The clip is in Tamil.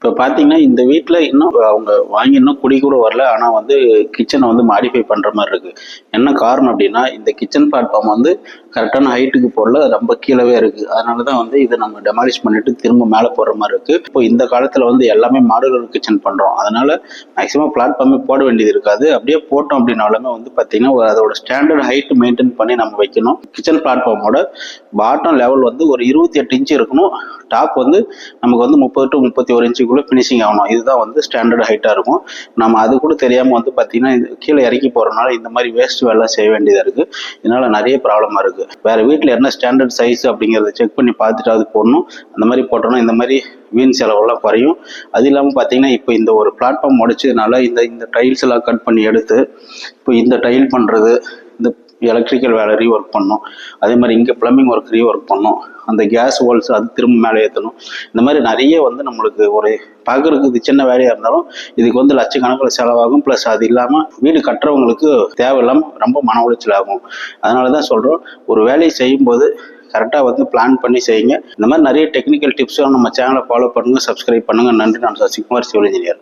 இப்போ பார்த்தீங்கன்னா இந்த வீட்டில் இன்னும் அவங்க வாங்கி இன்னும் குடி கூட வரல. ஆனால் வந்து கிச்சனை வந்து மாடிஃபை பண்ணுற மாதிரி இருக்கு. என்ன காரணம் அப்படின்னா, இந்த கிச்சன் பிளாட்ஃபார்ம் வந்து கரெக்டான ஹைட்டுக்கு போடல, ரொம்ப கீழவே இருக்கு. அதனால தான் வந்து இதை நம்ம டெமாலிஷ் பண்ணிட்டு திரும்ப மேலே போடுற மாதிரி இருக்கு. இப்போ இந்த காலத்தில் வந்து எல்லாமே மாடுலர் கிச்சன் பண்ணுறோம். அதனால மேக்ஸிமம் பிளாட்ஃபார்மே போட வேண்டியது இருக்காது. அப்படியே போட்டோம் அப்படின்னாலுமே வந்து பார்த்தீங்கன்னா அதோட ஸ்டாண்டர்ட் ஹைட் மெயின்டைன் பண்ணி நம்ம வைக்கணும். கிச்சன் பிளாட்ஃபார்மோட பாட்டம் லெவல் வந்து ஒரு 28 இன்ச்சு இருக்கணும். டாப் வந்து நமக்கு வந்து 30 to 31 இன்ச்சுக்குள்ள ஃபினிஷிங் ஆகணும். இதுதான் வந்து ஸ்டாண்டர்ட் ஹைட்டா இருக்கும். நம்ம அது கூட தெரியாம வந்து பார்த்தீங்கன்னா கீழே இறக்கி போறதுனால இந்த மாதிரி வேஸ்ட் வேலை செய்ய வேண்டியதா இருக்கு. இதனால நிறைய ப்ராப்ளமா இருக்கு. வேற வீட்டில் என்ன ஸ்டாண்டர்ட் சைஸ் அப்படிங்கிறத செக் பண்ணி பார்த்துட்டு அது போடணும். அந்த மாதிரி போட்டோம்னா இந்த மாதிரி வீண் செலவெல்லாம் குறையும். அது இல்லாமல் பார்த்தீங்கன்னா இப்போ இந்த ஒரு பிளாட்ஃபார்ம் உடைச்சதுனால இந்த டைல்ஸ் எல்லாம் கட் பண்ணி எடுத்து இப்போ இந்த டைல் பண்ணுறது, இந்த எலக்ட்ரிக்கல் வேலை ரீஒர்க் பண்ணணும். அதே மாதிரி இங்கே பிளம்பிங் ஒர்க் ரீஒர்க் பண்ணணும். அந்த கேஸ் ஹோல்ஸ் அது திரும்ப மேலே ஏற்றணும். இந்த மாதிரி நிறைய வந்து நம்மளுக்கு ஒரு பார்க்கறதுக்கு இது சின்ன வேலையாக இருந்தாலும் இதுக்கு வந்து லட்சக்கணக்கில் செலவாகும். ப்ளஸ் அது இல்லாமல் வீடு கட்டுறவங்களுக்கு தேவையில்லாமல் ரொம்ப மன உளைச்சல் ஆகும். அதனால தான் சொல்கிறோம், ஒரு வேலையை செய்யும்போது கரெக்டாக வந்து பிளான் பண்ணி செய்யுங்க. இந்த மாதிரி நிறைய டெக்னிக்கல் டிப்ஸும் நம்ம சேனலை ஃபாலோ பண்ணுங்கள், சப்ஸ்கிரைப் பண்ணுங்கள். நன்றி. நான் சசிகுமார், சிவில் இன்ஜினியர்.